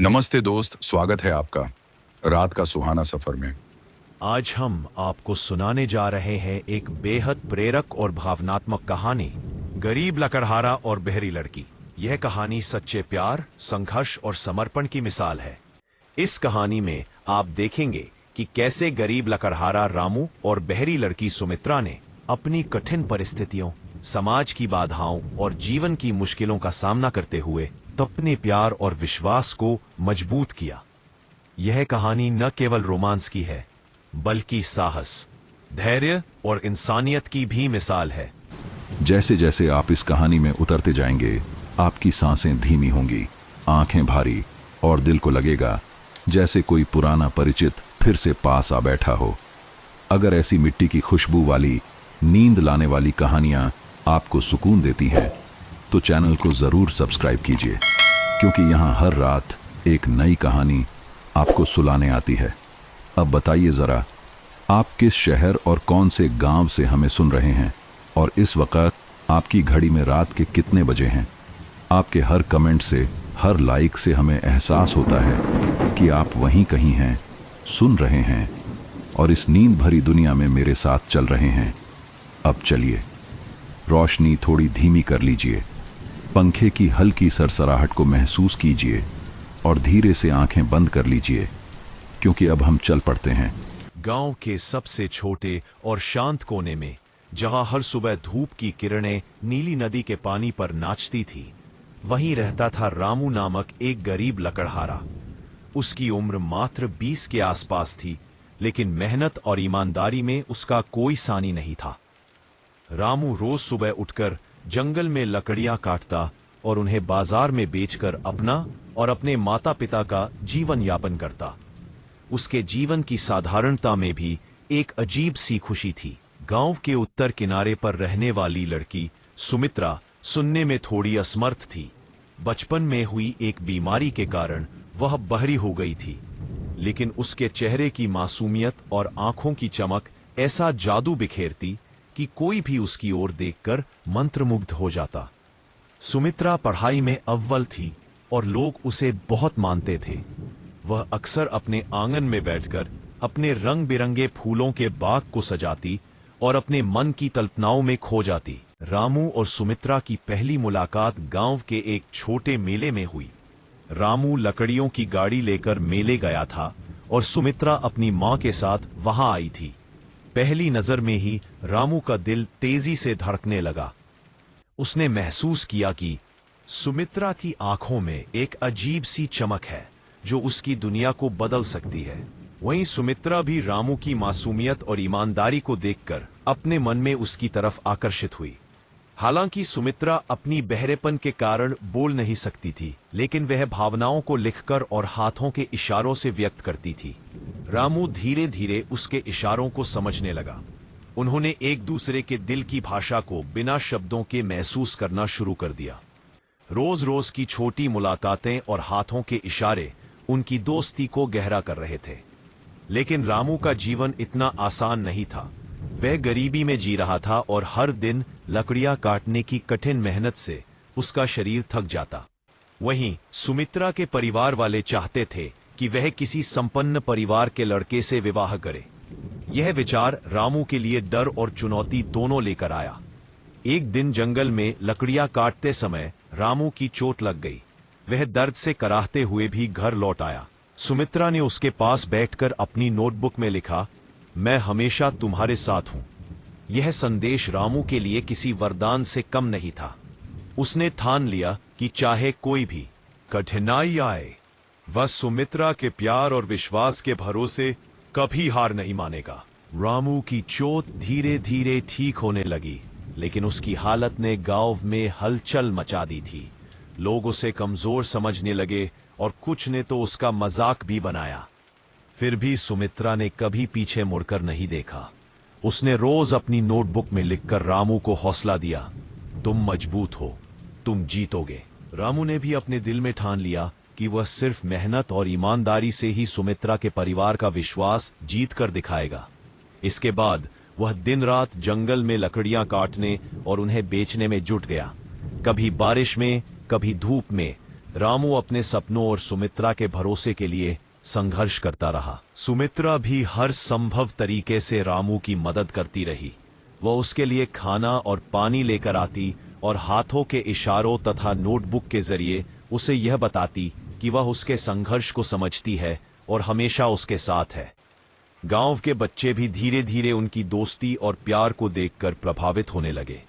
नमस्ते दोस्त, स्वागत है आपका रात का सुहाना सफर में। आज हम आपको सुनाने जा रहे हैं एक बेहद प्रेरक और भावनात्मक कहानी, गरीब लकड़हारा और बहरी लड़की। यह कहानी सच्चे प्यार, संघर्ष और समर्पण की मिसाल है। इस कहानी में आप देखेंगे कि कैसे गरीब लकड़हारा रामू और बहरी लड़की सुमित्रा ने अपनी कठिन परिस्थितियों, समाज की बाधाओं और जीवन की मुश्किलों का सामना करते हुए अपने प्यार और विश्वास को मजबूत किया। यह कहानी न केवल रोमांस की है, बल्कि साहस, धैर्य और इंसानियत की भी मिसाल है। जैसे जैसे आप इस कहानी में उतरते जाएंगे, आपकी सांसें धीमी होंगी, आंखें भारी, और दिल को लगेगा जैसे कोई पुराना परिचित फिर से पास आ बैठा हो। अगर ऐसी मिट्टी की खुशबू वाली, नींद लाने वाली कहानियां आपको सुकून देती हैं, तो चैनल को जरूर सब्सक्राइब कीजिए, क्योंकि यहाँ हर रात एक नई कहानी आपको सुलाने आती है। अब बताइए जरा, आप किस शहर और कौन से गांव से हमें सुन रहे हैं, और इस वक्त आपकी घड़ी में रात के कितने बजे हैं? आपके हर कमेंट से, हर लाइक से हमें एहसास होता है कि आप वहीं कहीं हैं, सुन रहे हैं और इस नींद भरी दुनिया में मेरे साथ चल रहे हैं। अब चलिए, रोशनी थोड़ी धीमी कर लीजिए, पंखे की हल्की सरसराहट को महसूस कीजिए और धीरे से आंखें बंद कर लीजिए, क्योंकि अब हम चल पड़ते हैं। गांव के सबसे छोटे और शांत कोने में, जहां हर सुबह धूप की किरणें नीली नदी के पानी पर नाचती थी, वहीं रहता था रामू नामक एक गरीब लकड़हारा। उसकी उम्र मात्र 20 के आसपास थी, लेकिन मेहनत और ईमानदारी में उसका कोई सानी नहीं था। रामू रोज सुबह उठकर जंगल में लकड़ियां काटता और उन्हें बाजार में बेचकर अपना और अपने माता पिता का जीवन यापन करता। उसके जीवन की साधारणता में भी एक अजीब सी खुशी थी। गांव के उत्तर किनारे पर रहने वाली लड़की सुमित्रा सुनने में थोड़ी असमर्थ थी। बचपन में हुई एक बीमारी के कारण वह बहरी हो गई थी, लेकिन उसके चेहरे की मासूमियत और आंखों की चमक ऐसा जादू बिखेरती कि कोई भी उसकी ओर देखकर मंत्रमुग्ध हो जाता। सुमित्रा पढ़ाई में अव्वल थी और लोग उसे बहुत मानते थे। वह अक्सर अपने आंगन में बैठकर अपने रंग बिरंगे फूलों के बाग को सजाती और अपने मन की कल्पनाओं में खो जाती। रामू और सुमित्रा की पहली मुलाकात गांव के एक छोटे मेले में हुई। रामू लकड़ियों की गाड़ी लेकर मेले गया था और सुमित्रा अपनी मां के साथ वहां आई थी। पहली नजर में ही रामू का दिल तेजी से धड़कने लगा। उसने महसूस किया कि सुमित्रा की आंखों में एक अजीब सी चमक है जो उसकी दुनिया को बदल सकती है। वहीं सुमित्रा भी रामू की मासूमियत और ईमानदारी को देखकर अपने मन में उसकी तरफ आकर्षित हुई। हालांकि सुमित्रा अपनी बहरेपन के कारण बोल नहीं सकती थी, लेकिन वह भावनाओं को लिखकर और हाथों के इशारों से व्यक्त करती थी। रामू धीरे धीरे उसके इशारों को समझने लगा। उन्होंने एक दूसरे के दिल की भाषा को बिना शब्दों के महसूस करना शुरू कर दिया। रोज रोज की छोटी मुलाकातें और हाथों के इशारे उनकी दोस्ती को गहरा कर रहे थे। लेकिन रामू का जीवन इतना आसान नहीं था। वह गरीबी में जी रहा था और हर दिन लकड़ियां काटने की कठिन मेहनत से उसका शरीर थक जाता। वहीं सुमित्रा के परिवार वाले चाहते थे कि वह किसी संपन्न परिवार के लड़के से विवाह करे। यह विचार रामू के लिए डर और चुनौती दोनों लेकर आया। एक दिन जंगल में लकड़ियां काटते समय रामू की चोट लग गई। वह दर्द से कराहते हुए भी घर लौट आया। सुमित्रा ने उसके पास बैठकर अपनी नोटबुक में लिखा, मैं हमेशा तुम्हारे साथ हूं। यह संदेश रामू के लिए किसी वरदान से कम नहीं था। उसने ठान लिया कि चाहे कोई भी कठिनाई आए, वह सुमित्रा के प्यार और विश्वास के भरोसे कभी हार नहीं मानेगा। रामू की चोट धीरे धीरे ठीक होने लगी, लेकिन उसकी हालत ने गांव में हलचल मचा दी थी। लोग उसे कमजोर समझने लगे और कुछ ने तो उसका मजाक भी बनाया। फिर भी सुमित्रा ने कभी पीछे मुड़कर नहीं देखा। उसने रोज अपनी नोटबुक में लिखकर रामू को हौसला दिया, तुम मजबूत हो, तुम जीतोगे। रामू ने भी अपने दिल में ठान लिया कि वह सिर्फ मेहनत और ईमानदारी से ही सुमित्रा के परिवार का विश्वास जीत कर दिखाएगा। इसके बाद वह दिन रात जंगल में लकड़ियां काटने और उन्हें बेचने में जुट गया। कभी बारिश में, कभी धूप में, रामू अपने सपनों और सुमित्रा के भरोसे के लिए संघर्ष करता रहा। सुमित्रा भी हर संभव तरीके से रामू की मदद करती रही। वह उसके लिए खाना और पानी लेकर आती और हाथों के इशारों तथा नोटबुक के जरिए उसे यह बताती कि वह उसके संघर्ष को समझती है और हमेशा उसके साथ है। गांव के बच्चे भी धीरे धीरे उनकी दोस्ती और प्यार को देखकर प्रभावित होने लगे,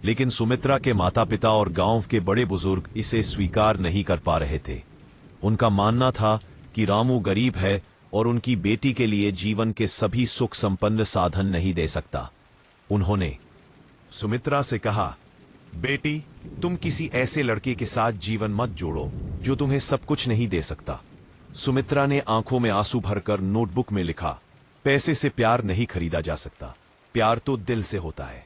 लेकिन सुमित्रा के माता पिता और गांव के बड़े बुजुर्ग इसे स्वीकार नहीं कर पा रहे थे। उनका मानना था कि रामू गरीब है और उनकी बेटी के लिए जीवन के सभी सुख संपन्न साधन नहीं दे सकता। उन्होंने सुमित्रा से कहा, बेटी, तुम किसी ऐसे लड़के के साथ जीवन मत जोड़ो जो तुम्हें सब कुछ नहीं दे सकता। सुमित्रा ने आंखों में आंसू भरकर नोटबुक में लिखा, पैसे से प्यार नहीं खरीदा जा सकता, प्यार तो दिल से होता है।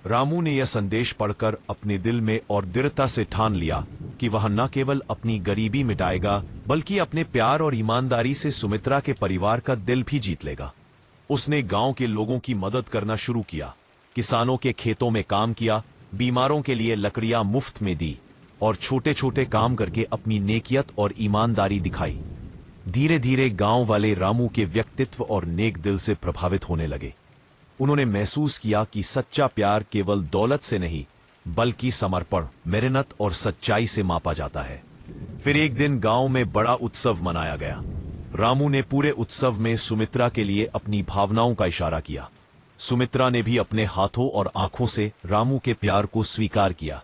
रामू ने यह संदेश पढ़कर अपने दिल में और दृढ़ता से ठान लिया कि वह न केवल अपनी गरीबी मिटाएगा बल्कि अपने प्यार और ईमानदारी से सुमित्रा के परिवार का दिल भी जीत लेगा। उसने गांव के लोगों की मदद करना शुरू किया, किसानों के खेतों में काम किया, बीमारों के लिए लकड़ियां मुफ्त में दी और छोटे छोटे काम करके अपनी नेकियत और ईमानदारी दिखाई। धीरे धीरे गांव वाले रामू के व्यक्तित्व और नेक दिल से प्रभावित होने लगे। उन्होंने महसूस किया कि सच्चा प्यार केवल दौलत से नहीं बल्कि समर्पण, मेहनत और सच्चाई से मापा जाता है। फिर एक दिन गांव में बड़ा उत्सव मनाया गया। रामू ने पूरे उत्सव में सुमित्रा के लिए अपनी भावनाओं का इशारा किया। सुमित्रा ने भी अपने हाथों और आंखों से रामू के प्यार को स्वीकार किया।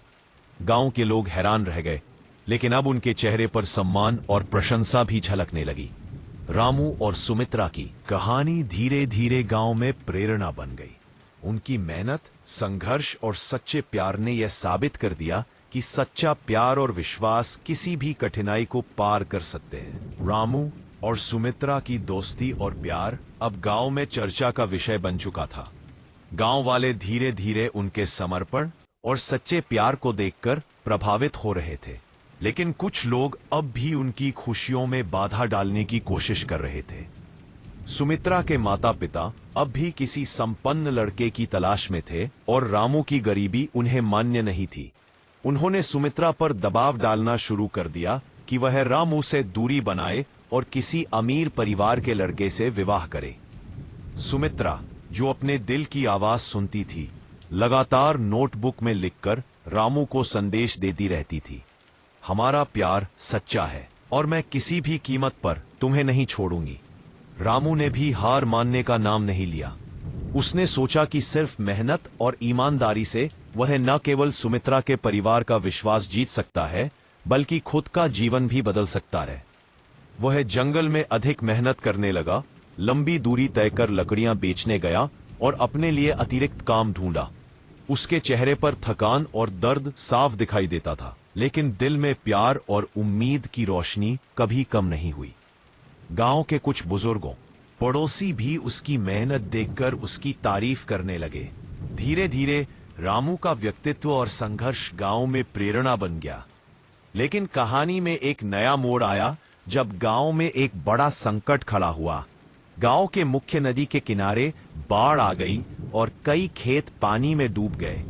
गांव के लोग हैरान रह गए, लेकिन अब उनके चेहरे पर सम्मान और प्रशंसा भी झलकने लगी। रामू और सुमित्रा की कहानी धीरे धीरे गांव में प्रेरणा बन गई। उनकी मेहनत, संघर्ष और सच्चे प्यार ने यह साबित कर दिया कि सच्चा प्यार और विश्वास किसी भी कठिनाई को पार कर सकते हैं। रामू और सुमित्रा की दोस्ती और प्यार अब गांव में चर्चा का विषय बन चुका था। गांव वाले धीरे धीरे उनके समर्पण और सच्चे प्यार को देखकर प्रभावित हो रहे थे, लेकिन कुछ लोग अब भी उनकी खुशियों में बाधा डालने की कोशिश कर रहे थे। सुमित्रा के माता पिता अब भी किसी संपन्न लड़के की तलाश में थे और रामू की गरीबी उन्हें मान्य नहीं थी। उन्होंने सुमित्रा पर दबाव डालना शुरू कर दिया कि वह रामू से दूरी बनाए और किसी अमीर परिवार के लड़के से विवाह करे। सुमित्रा, जो अपने दिल की आवाज सुनती थी, लगातार नोटबुक में लिखकर रामू को संदेश देती रहती थी, हमारा प्यार सच्चा है और मैं किसी भी कीमत पर तुम्हें नहीं छोड़ूंगी। रामू ने भी हार मानने का नाम नहीं लिया। उसने सोचा कि सिर्फ मेहनत और ईमानदारी से वह न केवल सुमित्रा के परिवार का विश्वास जीत सकता है बल्कि खुद का जीवन भी बदल सकता है। वह जंगल में अधिक मेहनत करने लगा, लंबी दूरी तय कर लकड़ियां बेचने गया और अपने लिए अतिरिक्त काम ढूंढा। उसके चेहरे पर थकान और दर्द साफ दिखाई देता था, लेकिन दिल में प्यार और उम्मीद की रोशनी कभी कम नहीं हुई। गांव के कुछ बुजुर्गों, पड़ोसी भी उसकी मेहनत देखकर उसकी तारीफ करने लगे। धीरे धीरे रामू का व्यक्तित्व और संघर्ष गांव में प्रेरणा बन गया। लेकिन कहानी में एक नया मोड़ आया जब गांव में एक बड़ा संकट खड़ा हुआ। गांव के मुख्य नदी के किनारे बाढ़ आ गई और कई खेत पानी में डूब गए।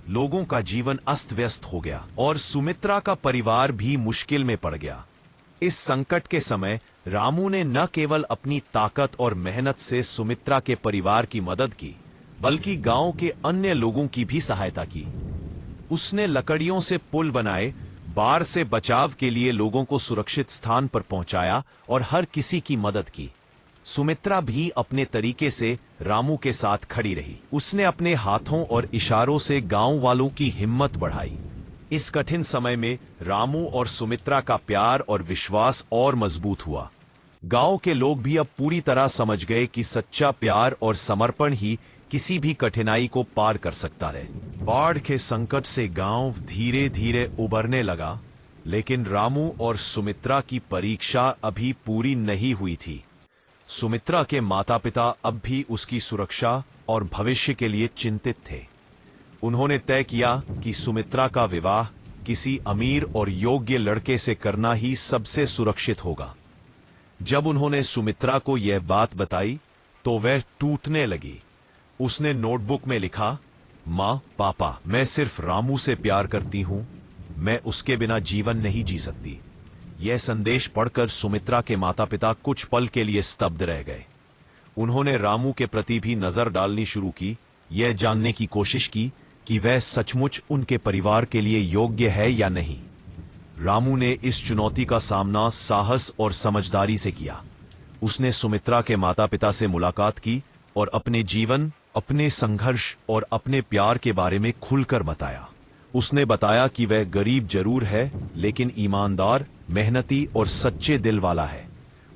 लोगों का जीवन अस्त व्यस्त हो गया और सुमित्रा का परिवार भी मुश्किल में पड़ गया। इस संकट के समय रामू ने न केवल अपनी ताकत और मेहनत से सुमित्रा के परिवार की मदद की, बल्कि गांव के अन्य लोगों की भी सहायता की। उसने लकड़ियों से पुल बनाए, बाढ़ से बचाव के लिए लोगों को सुरक्षित स्थान पर पहुंचाया और हर किसी की मदद की। सुमित्रा भी अपने तरीके से रामू के साथ खड़ी रही। उसने अपने हाथों और इशारों से गांव वालों की हिम्मत बढ़ाई। इस कठिन समय में रामू और सुमित्रा का प्यार और विश्वास और मजबूत हुआ। गांव के लोग भी अब पूरी तरह समझ गए कि सच्चा प्यार और समर्पण ही किसी भी कठिनाई को पार कर सकता है। बाढ़ के संकट से गांव धीरे धीरे उबरने लगा, लेकिन रामू और सुमित्रा की परीक्षा अभी पूरी नहीं हुई थी। सुमित्रा के माता पिता अब भी उसकी सुरक्षा और भविष्य के लिए चिंतित थे। उन्होंने तय किया कि सुमित्रा का विवाह किसी अमीर और योग्य लड़के से करना ही सबसे सुरक्षित होगा। जब उन्होंने सुमित्रा को यह बात बताई तो वह टूटने लगी। उसने नोटबुक में लिखा, माँ, पापा, मैं सिर्फ रामू से प्यार करती हूँ। मैं उसके बिना जीवन नहीं जी सकती। यह संदेश पढ़कर सुमित्रा के माता पिता कुछ पल के लिए स्तब्ध रह गए। उन्होंने रामू के प्रति भी नजर डालनी शुरू की, यह जानने की कोशिश की कि वह सचमुच उनके परिवार के लिए योग्य है या नहीं। रामू ने इस चुनौती का सामना साहस और समझदारी से किया। उसने सुमित्रा के माता पिता से मुलाकात की और अपने जीवन, अपने संघर्ष और अपने प्यार के बारे में खुलकर बताया। उसने बताया कि वह गरीब जरूर है, लेकिन ईमानदार, मेहनती और सच्चे दिल वाला है।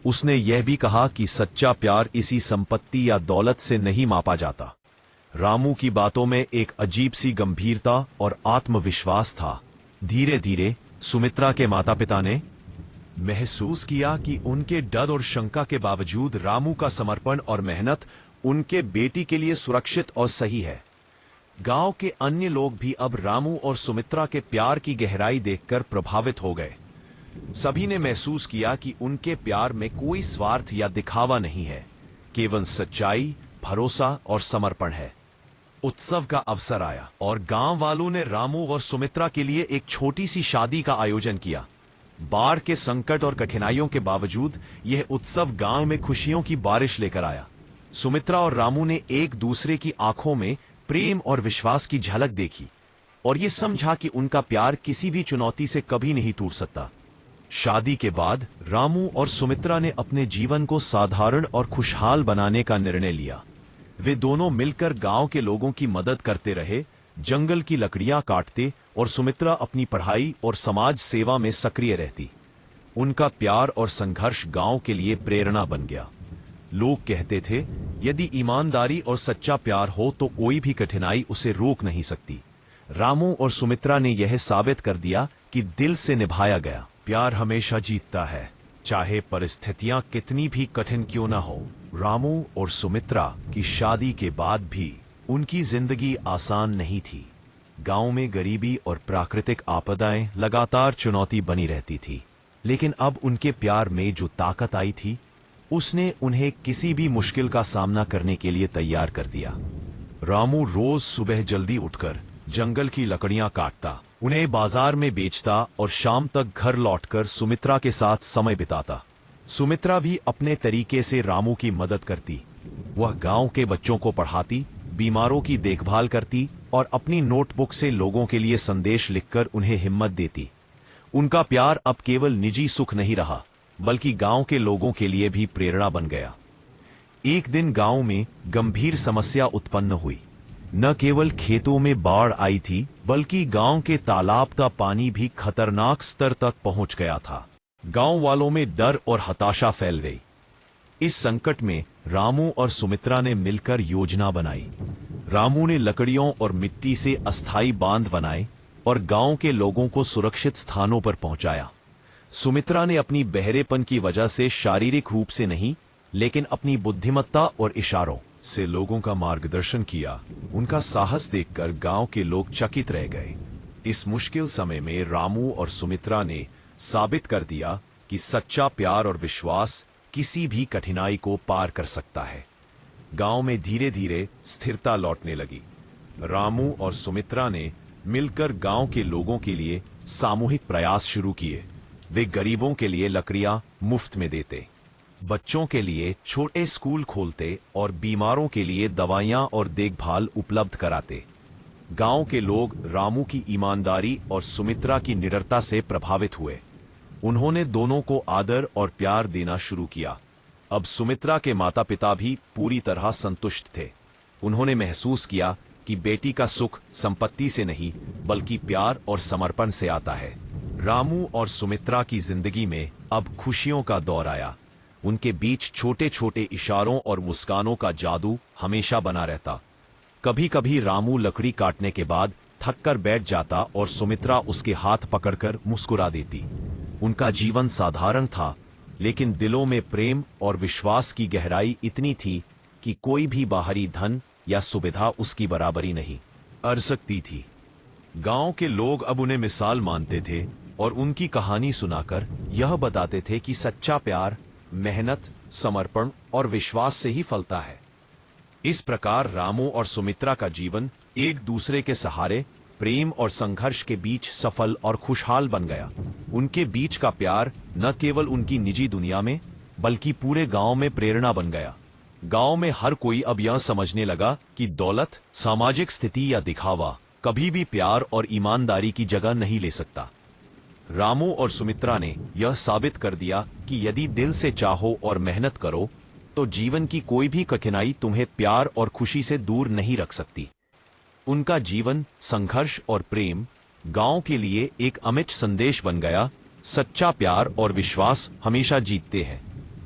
उसने यह भी कहा कि सच्चा प्यार इसी संपत्ति या दौलत से नहीं मापा जाता। रामू की बातों में एक अजीब सी गंभीरता और आत्मविश्वास था। धीरे धीरे सुमित्रा के माता पिता ने महसूस किया कि उनके डर और शंका के बावजूद रामू का समर्पण और मेहनत उनके बेटी के लिए सुरक्षित और सही है। गांव के अन्य लोग भी अब रामू और सुमित्रा के प्यार की गहराई देखकर प्रभावित हो गए। सभी ने महसूस किया कि उनके प्यार में कोई स्वार्थ या दिखावा नहीं है, केवल सच्चाई, भरोसा और समर्पण है। उत्सव का अवसर आया और गांव वालों ने रामू और सुमित्रा के लिए एक छोटी सी शादी का आयोजन किया। बाढ़ के संकट और कठिनाइयों के बावजूद यह उत्सव गांव में खुशियों की बारिश लेकर आया। सुमित्रा और रामू ने एक दूसरे की आंखों में प्रेम और विश्वास की झलक देखी और यह समझा कि उनका प्यार किसी भी चुनौती से कभी नहीं टूट सकता। शादी के बाद रामू और सुमित्रा ने अपने जीवन को साधारण और खुशहाल बनाने का निर्णय लिया। वे दोनों मिलकर गांव के लोगों की मदद करते रहे, जंगल की लकड़ियां काटते और सुमित्रा अपनी पढ़ाई और समाज सेवा में सक्रिय रहती। उनका प्यार और संघर्ष गांव के लिए प्रेरणा बन गया। लोग कहते थे, यदि ईमानदारी और सच्चा प्यार हो तो कोई भी कठिनाई उसे रोक नहीं सकती। रामू और सुमित्रा ने यह साबित कर दिया कि दिल से निभाया गया प्यार हमेशा जीतता है, चाहे परिस्थितियां कितनी भी कठिन क्यों ना हो। रामू और सुमित्रा की शादी के बाद भी उनकी जिंदगी आसान नहीं थी। गांव में गरीबी और प्राकृतिक आपदाएं लगातार चुनौती बनी रहती थी, लेकिन अब उनके प्यार में जो ताकत आई थी, उसने उन्हें किसी भी मुश्किल का सामना करने के लिए तैयार कर दिया। रामू रोज सुबह जल्दी उठकर जंगल की लकड़ियां काटता, उन्हें बाजार में बेचता और शाम तक घर लौटकर सुमित्रा के साथ समय बिताता। सुमित्रा भी अपने तरीके से रामू की मदद करती। वह गांव के बच्चों को पढ़ाती, बीमारों की देखभाल करती और अपनी नोटबुक से लोगों के लिए संदेश लिखकर उन्हें हिम्मत देती। उनका प्यार अब केवल निजी सुख नहीं रहा, बल्कि गांव के लोगों के लिए भी प्रेरणा बन गया। एक दिन गांव में गंभीर समस्या उत्पन्न हुई। न केवल खेतों में बाढ़ आई थी, बल्कि गांव के तालाब का पानी भी खतरनाक स्तर तक पहुंच गया था। गांव वालों में डर और हताशा फैल गई। इस संकट में रामू और सुमित्रा ने मिलकर योजना बनाई। रामू ने लकड़ियों और मिट्टी से अस्थायी बांध बनाए और गांव के लोगों को सुरक्षित स्थानों पर पहुंचाया। सुमित्रा ने अपनी बहरेपन की वजह से शारीरिक रूप से नहीं, लेकिन अपनी बुद्धिमत्ता और इशारों से लोगों का मार्गदर्शन किया। उनका साहस देखकर गांव के लोग चकित रह गए। इस मुश्किल समय में रामू और सुमित्रा ने साबित कर दिया कि सच्चा प्यार और विश्वास किसी भी कठिनाई को पार कर सकता है। गांव में धीरे धीरे स्थिरता लौटने लगी। रामू और सुमित्रा ने मिलकर गांव के लोगों के लिए सामूहिक प्रयास शुरू किए। वे गरीबों के लिए लकड़ियां मुफ्त में देते, बच्चों के लिए छोटे स्कूल खोलते और बीमारों के लिए दवाइयां और देखभाल उपलब्ध कराते। गांव के लोग रामू की ईमानदारी और सुमित्रा की निडरता से प्रभावित हुए। उन्होंने दोनों को आदर और प्यार देना शुरू किया। अब सुमित्रा के माता पिता भी पूरी तरह संतुष्ट थे। उन्होंने महसूस किया कि बेटी का सुख संपत्ति से नहीं, बल्कि प्यार और समर्पण से आता है। रामू और सुमित्रा की जिंदगी में अब खुशियों का दौर आया। उनके बीच छोटे छोटे इशारों और मुस्कानों का जादू हमेशा बना रहता। कभी कभी रामू लकड़ी काटने के बाद थककर बैठ जाता और सुमित्रा उसके हाथ पकड़कर मुस्कुरा देती। उनका जीवन साधारण था, लेकिन दिलों में प्रेम और विश्वास की गहराई इतनी थी कि कोई भी बाहरी धन या सुविधा उसकी बराबरी नहीं कर सकती थी। गांव के लोग अब उन्हें मिसाल मानते थे और उनकी कहानी सुनाकर यह बताते थे कि सच्चा प्यार मेहनत, समर्पण और विश्वास से ही फलता है। इस प्रकार रामू और सुमित्रा का जीवन एक दूसरे के सहारे प्रेम और संघर्ष के बीच सफल और खुशहाल बन गया। उनके बीच का प्यार न केवल उनकी निजी दुनिया में बल्कि पूरे गांव में प्रेरणा बन गया। गांव में हर कोई अब यह समझने लगा कि दौलत, सामाजिक स्थिति या दिखावा कभी भी प्यार और ईमानदारी की जगह नहीं ले सकता। रामू और सुमित्रा ने यह साबित कर दिया कि यदि दिल से चाहो और मेहनत करो तो जीवन की कोई भी कठिनाई तुम्हें प्यार और खुशी से दूर नहीं रख सकती। उनका जीवन, संघर्ष और प्रेम गांव के लिए एक अमिट संदेश बन गया। सच्चा प्यार और विश्वास हमेशा जीतते हैं।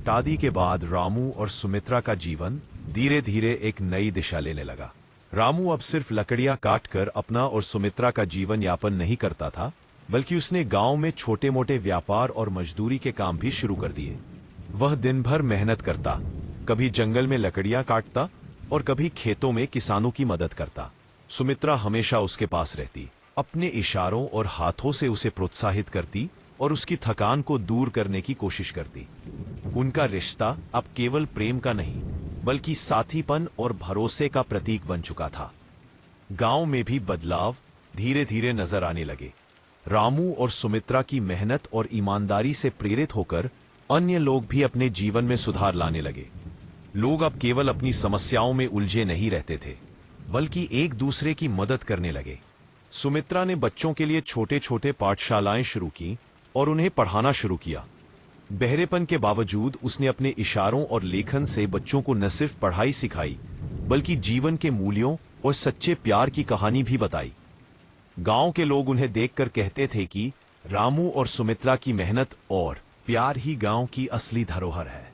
शादी के बाद रामू और सुमित्रा का जीवन धीरे धीरे एक नई दिशा लेने लगा। रामू अब सिर्फ लकड़ियां काटकर अपना और सुमित्रा का जीवन यापन नहीं करता था, बल्कि उसने गांव में छोटे मोटे व्यापार और मजदूरी के काम भी शुरू कर दिए। वह दिन भर मेहनत करता, कभी जंगल में लकड़ियां काटता और कभी खेतों में किसानों की मदद करता। सुमित्रा हमेशा उसके पास रहती, अपने इशारों और हाथों से उसे प्रोत्साहित करती और उसकी थकान को दूर करने की कोशिश करती। उनका रिश्ता अब केवल प्रेम का नहीं बल्कि साथीपन और भरोसे का प्रतीक बन चुका था। गांव में भी बदलाव धीरे धीरे नजर आने लगे। रामू और सुमित्रा की मेहनत और ईमानदारी से प्रेरित होकर अन्य लोग भी अपने जीवन में सुधार लाने लगे। लोग अब केवल अपनी समस्याओं में उलझे नहीं रहते थे, बल्कि एक दूसरे की मदद करने लगे। सुमित्रा ने बच्चों के लिए छोटे छोटे पाठशालाएं शुरू की और उन्हें पढ़ाना शुरू किया। बहरेपन के बावजूद उसने अपने इशारों और लेखन से बच्चों को न सिर्फ पढ़ाई सिखाई बल्कि जीवन के मूल्यों और सच्चे प्यार की कहानी भी बताई। गांव के लोग उन्हें देखकर कहते थे कि रामू और सुमित्रा की मेहनत और प्यार ही गांव की असली धरोहर है।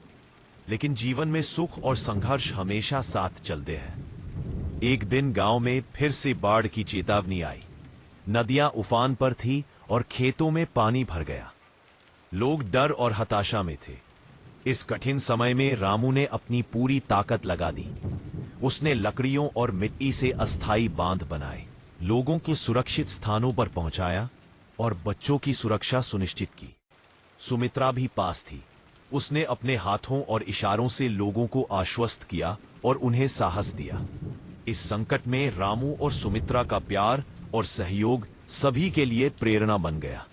लेकिन जीवन में सुख और संघर्ष हमेशा साथ चलते हैं। एक दिन गांव में फिर से बाढ़ की चेतावनी आई। नदियां उफान पर थी और खेतों में पानी भर गया। लोग डर और हताशा में थे। इस कठिन समय में रामू ने अपनी पूरी ताकत लगा दी। उसने लकड़ियों और मिट्टी से अस्थायी बांध बनाए, लोगों को सुरक्षित स्थानों पर पहुंचाया और बच्चों की सुरक्षा सुनिश्चित की। सुमित्रा भी पास थी। उसने अपने हाथों और इशारों से लोगों को आश्वस्त किया और उन्हें साहस दिया। इस संकट में रामू और सुमित्रा का प्यार और सहयोग सभी के लिए प्रेरणा बन गया।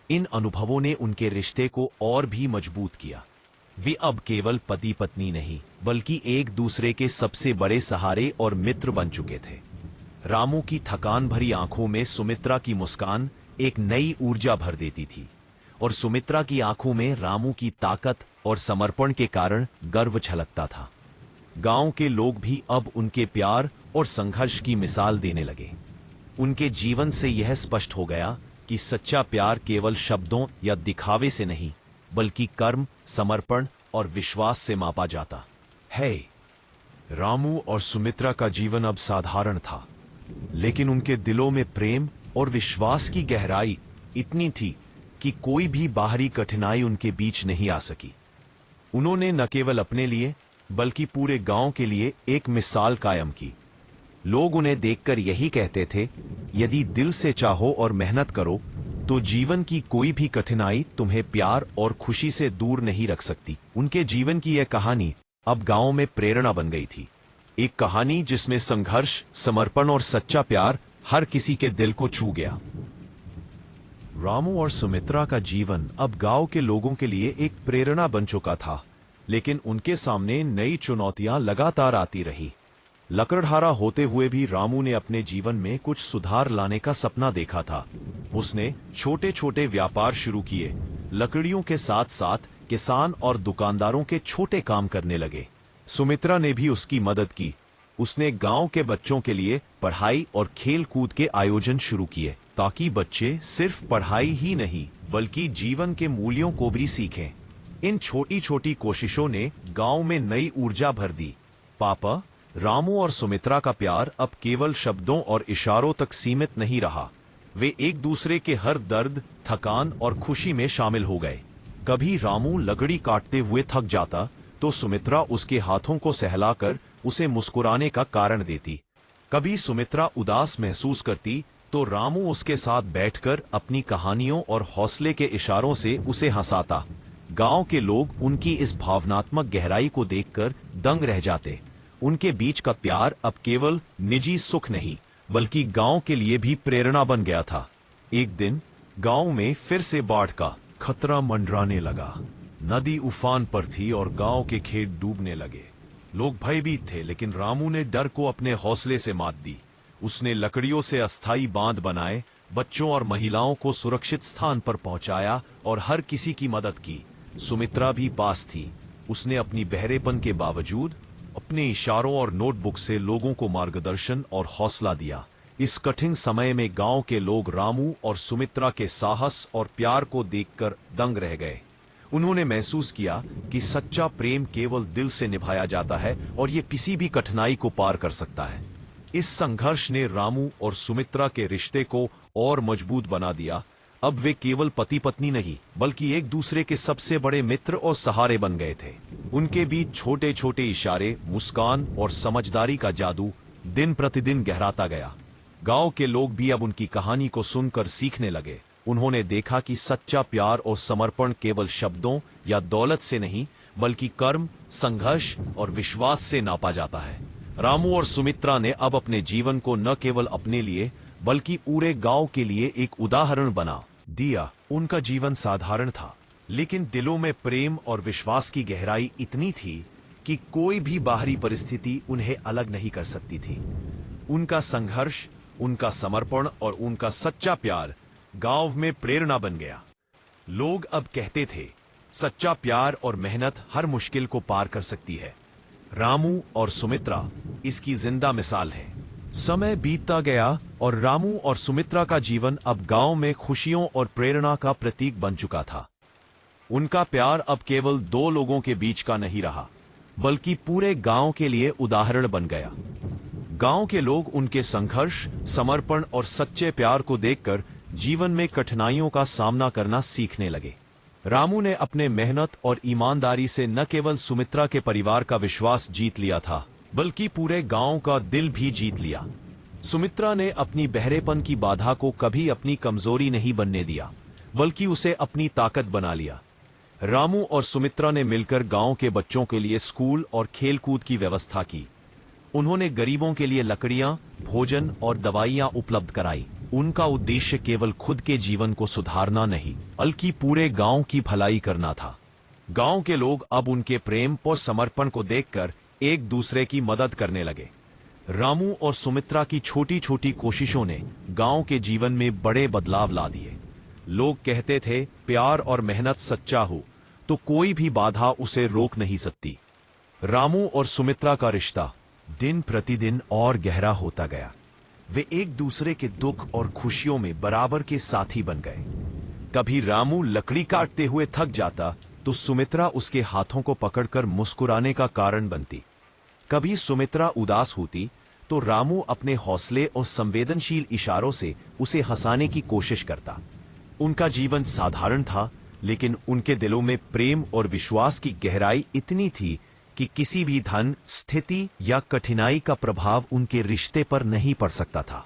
इन अनुभवों ने उनके रिश्ते को और भी मजबूत किया। वे अब केवल पति पत्नी नहीं बल्कि एक दूसरे के सबसे बड़े सहारे और मित्र बन चुके थे। रामू की थकान भरी आंखों में सुमित्रा की मुस्कान एक नई ऊर्जा भर देती थी और सुमित्रा की आंखों में रामू की ताकत और समर्पण के कारण गर्व छलकता था। गांव के लोग भी अब उनके प्यार और संघर्ष की मिसाल देने लगे। उनके जीवन से यह स्पष्ट हो गया कि सच्चा प्यार केवल शब्दों या दिखावे से नहीं बल्कि कर्म, समर्पण और विश्वास से मापा जाता है। रामू और सुमित्रा का जीवन अब साधारण था, लेकिन उनके दिलों में प्रेम और विश्वास की गहराई इतनी थी कि कोई भी बाहरी कठिनाई उनके बीच नहीं आ सकी। उन्होंने न केवल अपने लिए बल्कि पूरे गांव के लिए एक मिसाल कायम की। लोग उन्हें देखकर यही कहते थे, यदि दिल से चाहो और मेहनत करो तो जीवन की कोई भी कठिनाई तुम्हें प्यार और खुशी से दूर नहीं रख सकती। उनके जीवन की यह कहानी अब गांव में प्रेरणा बन गई थी। एक कहानी जिसमें संघर्ष, समर्पण और सच्चा प्यार हर किसी के दिल को छू गया। रामू और सुमित्रा का जीवन अब गांव के लोगों के लिए एक प्रेरणा बन चुका था, लेकिन उनके सामने नई चुनौतियां लगातार आती रही। लकड़हारा होते हुए भी रामू ने अपने जीवन में कुछ सुधार लाने का सपना देखा था। उसने छोटे छोटे व्यापार शुरू किए, लकड़ियों के साथ साथ किसान और दुकानदारों के छोटे काम करने लगे। सुमित्रा ने भी उसकी मदद की। उसने गांव के बच्चों के लिए पढ़ाई और खेल कूद के आयोजन शुरू किए ताकि बच्चे सिर्फ पढ़ाई ही नहीं बल्कि जीवन के मूल्यों को भी सीखें। इन छोटी छोटी कोशिशों ने गांव में नई ऊर्जा भर दी। पापा, रामू और सुमित्रा का प्यार अब केवल शब्दों और इशारों तक सीमित नहीं रहा। वे एक दूसरे के हर दर्द, थकान और खुशी में शामिल हो गए। कभी रामू लकड़ी काटते हुए थक जाता तो सुमित्रा उसके हाथों को सहलाकर उसे मुस्कुराने का कारण देती। कभी सुमित्रा उदास महसूस करती तो रामू उसके साथ बैठकर अपनी कहानियों और हौसले के इशारों से उसे हंसाता। गांव के लोग उनकी इस भावनात्मक गहराई को देखकर दंग रह जाते। उनके बीच का प्यार अब केवल निजी सुख नहीं बल्कि गांव के लिए भी प्रेरणा बन गया था। एक दिन गांव में फिर से बाढ़ का खतरा मंडराने लगा। नदी उफान पर थी और गांव के खेत डूबने लगे। लोग भयभीत थे, लेकिन रामू ने डर को अपने हौसले से मात दी। उसने लकड़ियों से अस्थायी बांध बनाए, बच्चों और महिलाओं को सुरक्षित स्थान पर पहुंचाया और हर किसी की मदद की। सुमित्रा भी पास थी। उसने अपनी बहरेपन के बावजूद अपने इशारों और नोटबुक से लोगों को मार्गदर्शन और हौसला दिया। इस कठिन समय में गांव के लोग रामू और सुमित्रा के साहस और प्यार को देखकर दंग रह गए। उन्होंने महसूस किया कि सच्चा प्रेम केवल दिल से निभाया जाता है और यह किसी भी कठिनाई को पार कर सकता है। इस संघर्ष ने रामू और सुमित्रा के रिश्ते को और मजबूत बना दिया। अब वे केवल पति पत्नी नहीं, बल्कि एक दूसरे के सबसे बड़े मित्र और सहारे बन गए थे। उनके बीच छोटे छोटे इशारे, मुस्कान और समझदारी का जादू दिन प्रतिदिन गहराता गया। गांव के लोग भी अब उनकी कहानी को सुनकर सीखने लगे। उन्होंने देखा कि सच्चा प्यार और समर्पण केवल शब्दों या दौलत से नहीं, बल्कि कर्म, संघर्ष और विश्वास से नापा जाता है। रामू और सुमित्रा ने अब अपने जीवन को न केवल अपने लिए बल्कि पूरे गांव के लिए एक उदाहरण बना दिया। उनका जीवन साधारण था, लेकिन दिलों में प्रेम और विश्वास की गहराई इतनी थी कि कोई भी बाहरी परिस्थिति उन्हें अलग नहीं कर सकती थी। उनका संघर्ष, उनका समर्पण और उनका सच्चा प्यार गांव में प्रेरणा बन गया। लोग अब कहते थे, सच्चा प्यार और मेहनत हर मुश्किल को पार कर सकती है। रामू और सुमित्रा इसकी जिंदा मिसाल है। समय बीतता गया और रामू और सुमित्रा का जीवन अब गांव में खुशियों और प्रेरणा का प्रतीक बन चुका था। उनका प्यार अब केवल दो लोगों के बीच का नहीं रहा, बल्कि पूरे गांव के लिए उदाहरण बन गया। गांव के लोग उनके संघर्ष, समर्पण और सच्चे प्यार को देखकर जीवन में कठिनाइयों का सामना करना सीखने लगे। रामू ने अपने मेहनत और ईमानदारी से न केवल सुमित्रा के परिवार का विश्वास जीत लिया था, बल्कि पूरे गांव का दिल भी जीत लिया। सुमित्रा ने अपनी बहरेपन की बाधा को कभी अपनी कमजोरी नहीं बनने दिया, बल्कि उसे अपनी ताकत बना लिया। रामू और सुमित्रा ने मिलकर गांव के बच्चों के लिए स्कूल और खेलकूद की व्यवस्था की। उन्होंने गरीबों के लिए लकड़ियां, भोजन और दवाइयां उपलब्ध कराई। उनका उद्देश्य केवल खुद के जीवन को सुधारना नहीं, बल्कि पूरे गांव की भलाई करना था। गांव के लोग अब उनके प्रेम और समर्पण को देखकर एक दूसरे की मदद करने लगे। रामू और सुमित्रा की छोटी छोटी कोशिशों ने गांव के जीवन में बड़े बदलाव ला दिए। लोग कहते थे, प्यार और मेहनत सच्चा हो तो कोई भी बाधा उसे रोक नहीं सकती। रामू और सुमित्रा का रिश्ता दिन प्रतिदिन और गहरा होता गया। वे एक दूसरे के दुख और खुशियों में बराबर के साथी बन गए। कभी रामू लकड़ी काटते हुए थक जाता तो सुमित्रा उसके हाथों को पकड़कर मुस्कुराने का कारण बनती। कभी सुमित्रा उदास होती तो रामू अपने हौसले और संवेदनशील इशारों से उसे हंसाने की कोशिश करता। उनका जीवन साधारण था, लेकिन उनके दिलों में प्रेम और विश्वास की गहराई इतनी थी कि किसी भी धन, स्थिति या कठिनाई का प्रभाव उनके रिश्ते पर नहीं पड़ सकता था।